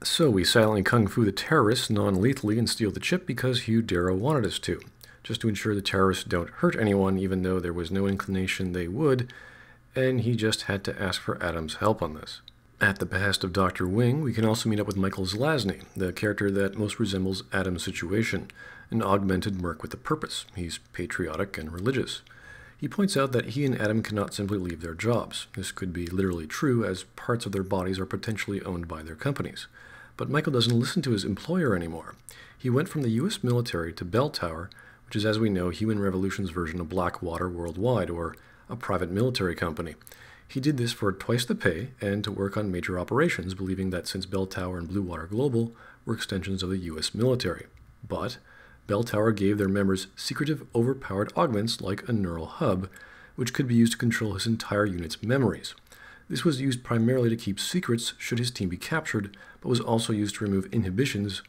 So we silently kung fu the terrorists non-lethally and steal the chip because Hugh Darrow wanted us to, just to ensure the terrorists don't hurt anyone, even though there was no inclination they would, and he just had to ask for Adam's help on this. At the behest of Dr. Wing, we can also meet up with Michael Zelazny, the character that most resembles Adam's situation, an augmented merc with a purpose. He's patriotic and religious. He points out that he and Adam cannot simply leave their jobs. This could be literally true, as parts of their bodies are potentially owned by their companies. But Michael doesn't listen to his employer anymore. He went from the U.S. military to Bell Tower, which is, as we know, Human Revolution's version of Blackwater Worldwide, or a private military company. He did this for twice the pay and to work on major operations, believing that since Bell Tower and Blue Water Global were extensions of the U.S. military. But Bell Tower gave their members secretive, overpowered augments like a neural hub, which could be used to control his entire unit's memories. This was used primarily to keep secrets should his team be captured, but was also used to remove inhibitions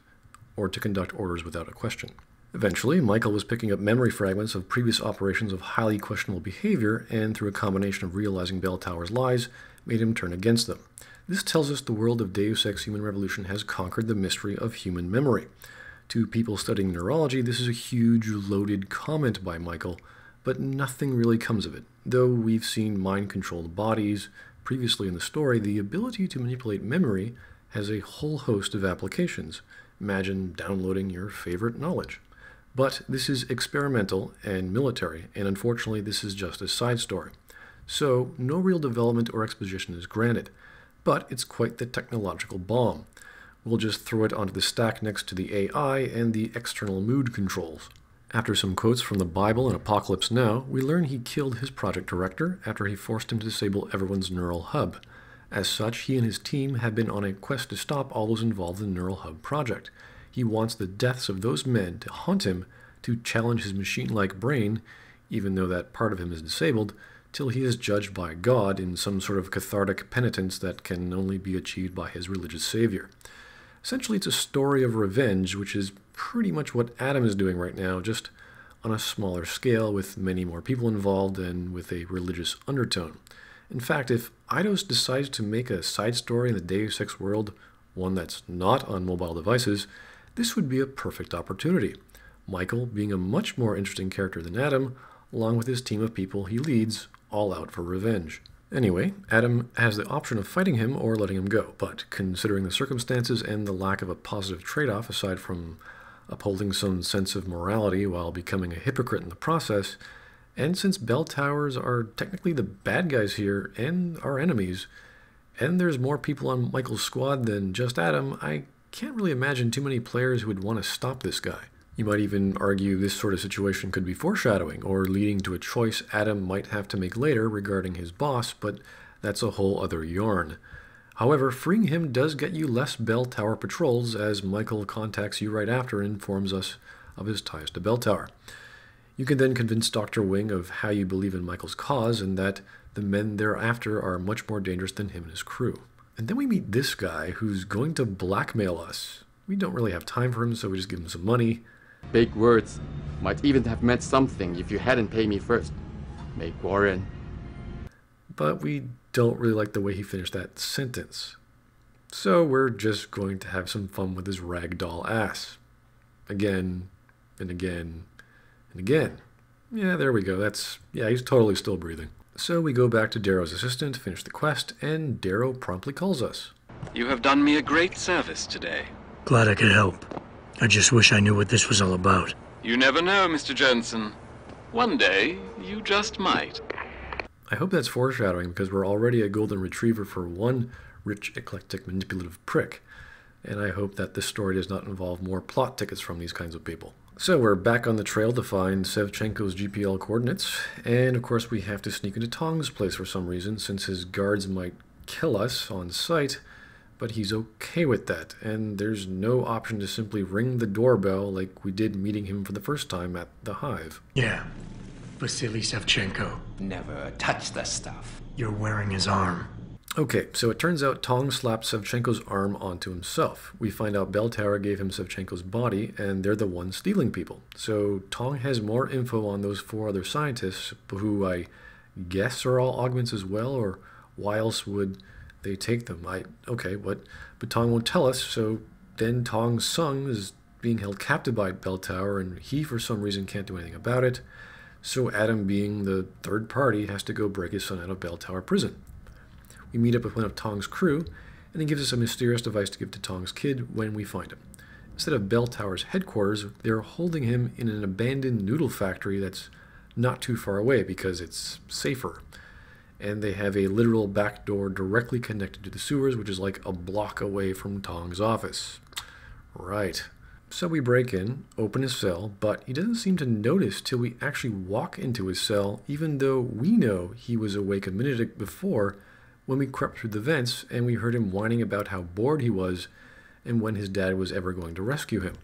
or to conduct orders without a question. Eventually, Michael was picking up memory fragments of previous operations of highly questionable behavior, and through a combination of realizing Bell Tower's lies, made him turn against them. This tells us the world of Deus Ex Human Revolution has conquered the mystery of human memory. To people studying neurology, this is a huge, loaded comment by Michael, but nothing really comes of it. Though we've seen mind-controlled bodies previously in the story, the ability to manipulate memory has a whole host of applications. Imagine downloading your favorite knowledge. But this is experimental and military, and unfortunately this is just a side story. So no real development or exposition is granted, but it's quite the technological bomb. We'll just throw it onto the stack next to the AI and the external mood controls. After some quotes from the Bible and Apocalypse Now, we learn he killed his project director after he forced him to disable everyone's neural hub. As such, he and his team have been on a quest to stop all those involved in the neural hub project. He wants the deaths of those men to haunt him, to challenge his machine-like brain, even though that part of him is disabled, till he is judged by God in some sort of cathartic penitence that can only be achieved by his religious savior. Essentially, it's a story of revenge, which is pretty much what Adam is doing right now, just on a smaller scale, with many more people involved and with a religious undertone. In fact, if Eidos decides to make a side story in the Deus Ex world, one that's not on mobile devices, this would be a perfect opportunity. Michael being a much more interesting character than Adam, along with his team of people he leads, all out for revenge. Anyway, Adam has the option of fighting him or letting him go, but considering the circumstances and the lack of a positive trade-off aside from upholding some sense of morality while becoming a hypocrite in the process, and since Bell Towers are technically the bad guys here and our enemies, and there's more people on Michael's squad than just Adam, I can't really imagine too many players who would want to stop this guy. You might even argue this sort of situation could be foreshadowing, or leading to a choice Adam might have to make later regarding his boss, but that's a whole other yarn. However, freeing him does get you less Bell Tower patrols, as Michael contacts you right after and informs us of his ties to Bell Tower. You can then convince Dr. Wing of how you believe in Michael's cause, and that the men thereafter are much more dangerous than him and his crew. And then we meet this guy who's going to blackmail us. We don't really have time for him, so we just give him some money. Big words. Might even have meant something if you hadn't paid me first. Make Warren. But we don't really like the way he finished that sentence. So we're just going to have some fun with his ragdoll ass. Again, and again, and again. Yeah, there we go. Yeah, he's totally still breathing. So we go back to Darrow's assistant, finish the quest, and Darrow promptly calls us. You have done me a great service today. Glad I could help. I just wish I knew what this was all about. You never know, Mr. Jensen. One day, you just might. I hope that's foreshadowing, because we're already a golden retriever for one rich, eclectic, manipulative prick. And I hope that this story does not involve more plot tickets from these kinds of people. So we're back on the trail to find Sevchenko's GPL coordinates, and of course we have to sneak into Tong's place for some reason, since his guards might kill us on sight, but he's okay with that, and there's no option to simply ring the doorbell like we did meeting him for the first time at the Hive. Yeah, Vasily Sevchenko. Never touch the stuff. You're wearing his arm. Okay, so it turns out Tong slapped Sevchenko's arm onto himself. We find out Bell Tower gave him Sevchenko's body, and they're the ones stealing people. So Tong has more info on those 4 other scientists, who I guess are all augments as well, or why else would they take them? Okay, what? But Tong won't tell us, so then Tong's son is being held captive by Bell Tower, and he, for some reason, can't do anything about it. So Adam, being the third party, has to go break his son out of Bell Tower prison. We meet up with one of Tong's crew, and he gives us a mysterious device to give to Tong's kid when we find him. Instead of Bell Tower's headquarters, they're holding him in an abandoned noodle factory that's not too far away because it's safer. And they have a literal back door directly connected to the sewers, which is like a block away from Tong's office. Right. So we break in, open his cell, but he doesn't seem to notice till we actually walk into his cell, even though we know he was awake a minute before when we crept through the vents and we heard him whining about how bored he was and when his dad was ever going to rescue him.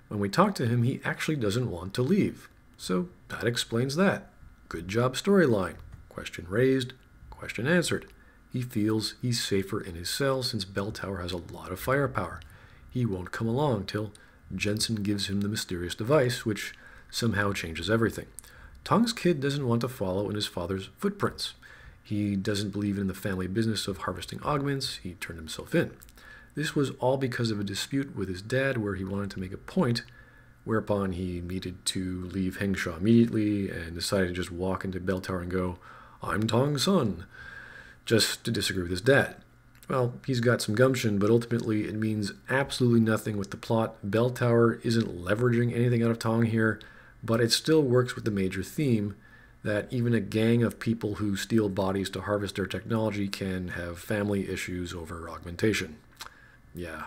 When we talk to him, he actually doesn't want to leave. So that explains that. Good job storyline. Question raised, question answered. He feels he's safer in his cell since Bell Tower has a lot of firepower. He won't come along till Jensen gives him the mysterious device, which somehow changes everything. Tong's kid doesn't want to follow in his father's footprints. He doesn't believe in the family business of harvesting augments. He turned himself in. This was all because of a dispute with his dad where he wanted to make a point, whereupon he needed to leave Hengsha immediately and decided to just walk into Bell Tower and go, "I'm Tong's son," just to disagree with his dad. Well, he's got some gumption, but ultimately it means absolutely nothing with the plot. Bell Tower isn't leveraging anything out of Tong here, but it still works with the major theme that even a gang of people who steal bodies to harvest their technology can have family issues over augmentation. Yeah.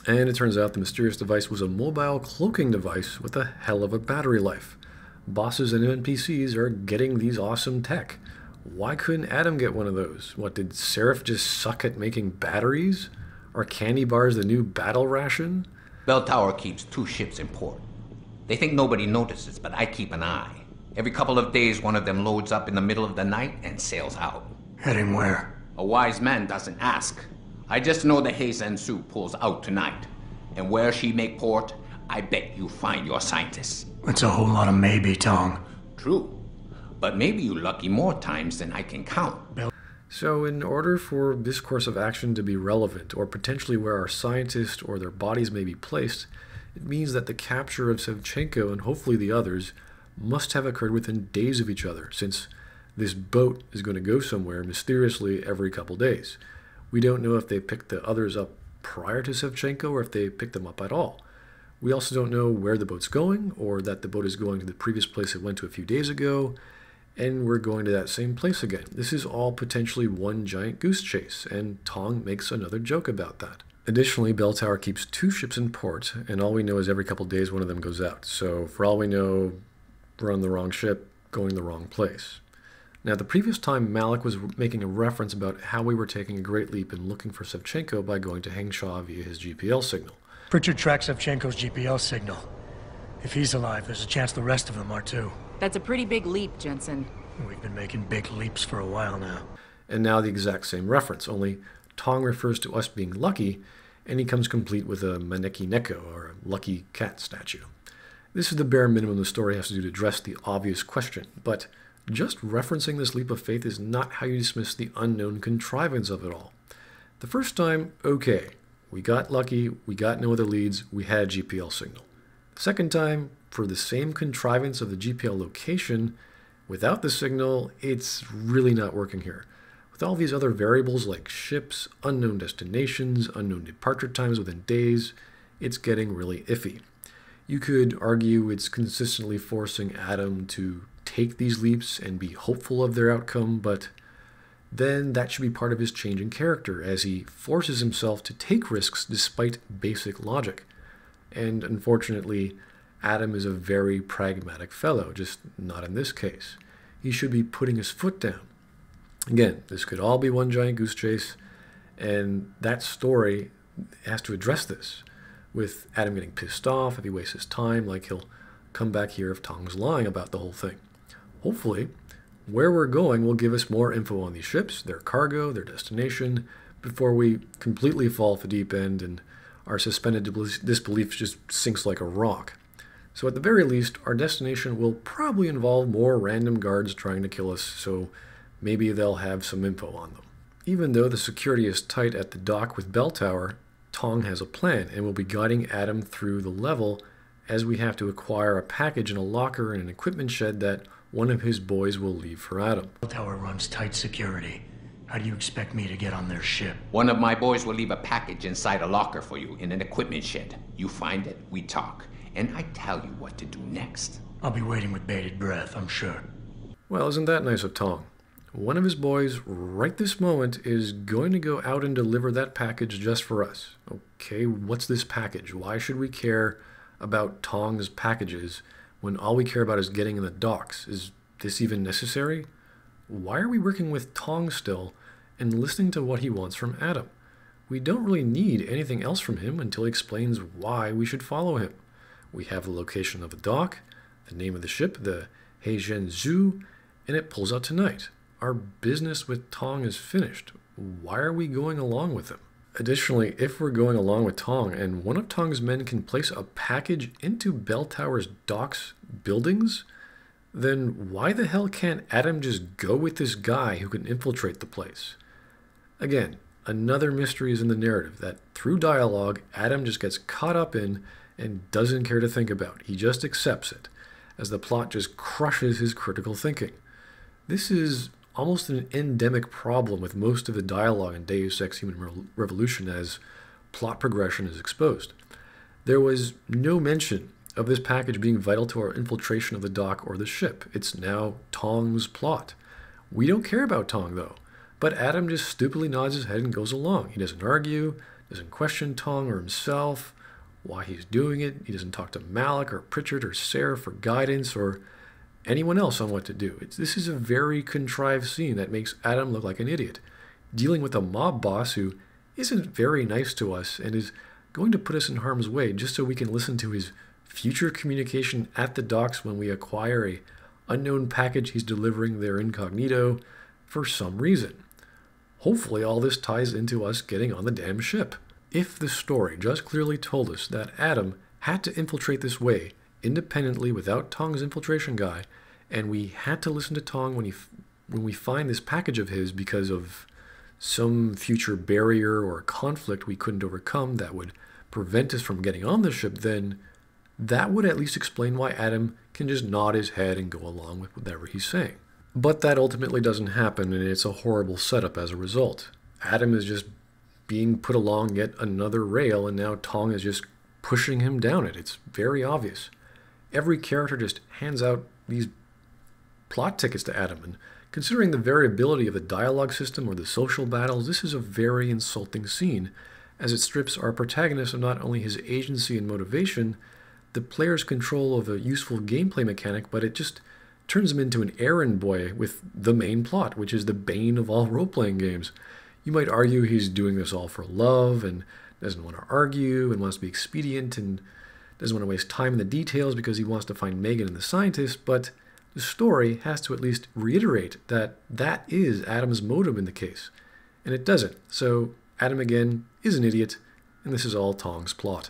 And it turns out the mysterious device was a mobile cloaking device with a hell of a battery life. Bosses and NPCs are getting these awesome tech. Why couldn't Adam get one of those? What, did Seraph just suck at making batteries? Are candy bars the new battle ration? Bell Tower keeps 2 ships in port. They think nobody notices, but I keep an eye. Every couple of days, one of them loads up in the middle of the night and sails out. Heading where? A wise man doesn't ask. I just know the Heisensu pulls out tonight. And where she make port, I bet you find your scientists. That's a whole lot of maybe, Tong. True. But maybe you lucky more times than I can count. So in order for this course of action to be relevant, or potentially where our scientists or their bodies may be placed, it means that the capture of Sevchenko and hopefully the others must have occurred within days of each other, since this boat is going to go somewhere mysteriously every couple days. We don't know if they picked the others up prior to Sevchenko or if they picked them up at all. We also don't know where the boat's going, or that the boat is going to the previous place it went to a few days ago, and we're going to that same place again. This is all potentially one giant goose chase, and Tong makes another joke about that. Additionally, Bell Tower keeps 2 ships in port, and all we know is every couple days one of them goes out. So for all we know, we're on the wrong ship, going the wrong place. Now, the previous time Malik was making a reference about how we were taking a great leap in looking for Sevchenko by going to Hengsha via his GPL signal. Pritchard tracks Sevchenko's GPL signal. If he's alive, there's a chance the rest of them are too. That's a pretty big leap, Jensen. We've been making big leaps for a while now. And now the exact same reference, only Tong refers to us being lucky, and he comes complete with a Maneki Neko, or a lucky cat statue. This is the bare minimum the story has to do to address the obvious question, but just referencing this leap of faith is not how you dismiss the unknown contrivance of it all. The first time, okay, we got lucky, we got no other leads, we had a GPL signal. The second time, for the same contrivance of the GPL location, without the signal, it's really not working here. With all these other variables like ships, unknown destinations, unknown departure times within days, it's getting really iffy. You could argue it's consistently forcing Adam to take these leaps and be hopeful of their outcome, but then that should be part of his change in character as he forces himself to take risks despite basic logic. And unfortunately, Adam is a very pragmatic fellow, just not in this case. He should be putting his foot down. Again, this could all be one giant goose chase, and that story has to address this, with Adam getting pissed off if he wastes his time, like he'll come back here if Tong's lying about the whole thing. Hopefully, where we're going will give us more info on these ships, their cargo, their destination, before we completely fall off the deep end and our suspended disbelief just sinks like a rock. So at the very least, our destination will probably involve more random guards trying to kill us, so maybe they'll have some info on them. Even though the security is tight at the dock with Bell Tower, Tong has a plan and will be guiding Adam through the level as we have to acquire a package in a locker in an equipment shed that one of his boys will leave for Adam. The tower runs tight security. How do you expect me to get on their ship? One of my boys will leave a package inside a locker for you in an equipment shed. You find it, we talk, and I tell you what to do next. I'll be waiting with bated breath, I'm sure. Well, isn't that nice of Tong? One of his boys, right this moment, is going to go out and deliver that package just for us. Okay, what's this package? Why should we care about Tong's packages when all we care about is getting in the docks? Is this even necessary? Why are we working with Tong still and listening to what he wants from Adam? We don't really need anything else from him until he explains why we should follow him. We have the location of the dock, the name of the ship, the Heizhen Zhu, and it pulls out tonight. Our business with Tong is finished. Why are we going along with him? Additionally, if we're going along with Tong and one of Tong's men can place a package into Bell Tower's docks buildings, then why the hell can't Adam just go with this guy who can infiltrate the place? Again, another mystery is in the narrative that through dialogue, Adam just gets caught up in and doesn't care to think about. He just accepts it, as the plot just crushes his critical thinking. This is almost an endemic problem with most of the dialogue in Deus Ex Human Revolution as plot progression is exposed. There was no mention of this package being vital to our infiltration of the dock or the ship. It's now Tong's plot. We don't care about Tong, though, but Adam just stupidly nods his head and goes along. He doesn't argue, doesn't question Tong or himself, why he's doing it. He doesn't talk to Malik or Pritchard or Sarah for guidance or anyone else on what to do. This is a very contrived scene that makes Adam look like an idiot, dealing with a mob boss who isn't very nice to us and is going to put us in harm's way just so we can listen to his future communication at the docks when we acquire a unknown package he's delivering there incognito for some reason. Hopefully all this ties into us getting on the damn ship. If the story just clearly told us that Adam had to infiltrate this way independently without Tong's infiltration guy, and we had to listen to Tong when we find this package of his because of some future barrier or conflict we couldn't overcome that would prevent us from getting on the ship, then that would at least explain why Adam can just nod his head and go along with whatever he's saying. But that ultimately doesn't happen, and it's a horrible setup as a result. Adam is just being put along yet another rail, and now Tong is just pushing him down it. It's very obvious. Every character just hands out these plot tickets to Adam, and considering the variability of the dialogue system or the social battles, this is a very insulting scene, as it strips our protagonist of not only his agency and motivation, the player's control of a useful gameplay mechanic, but it just turns him into an errand boy with the main plot, which is the bane of all role-playing games. You might argue he's doing this all for love and doesn't want to argue and wants to be expedient and doesn't want to waste time in the details because he wants to find Megan and the scientist, but the story has to at least reiterate that that is Adam's motive in the case. And it doesn't. So Adam, again, is an idiot, and this is all Tong's plot.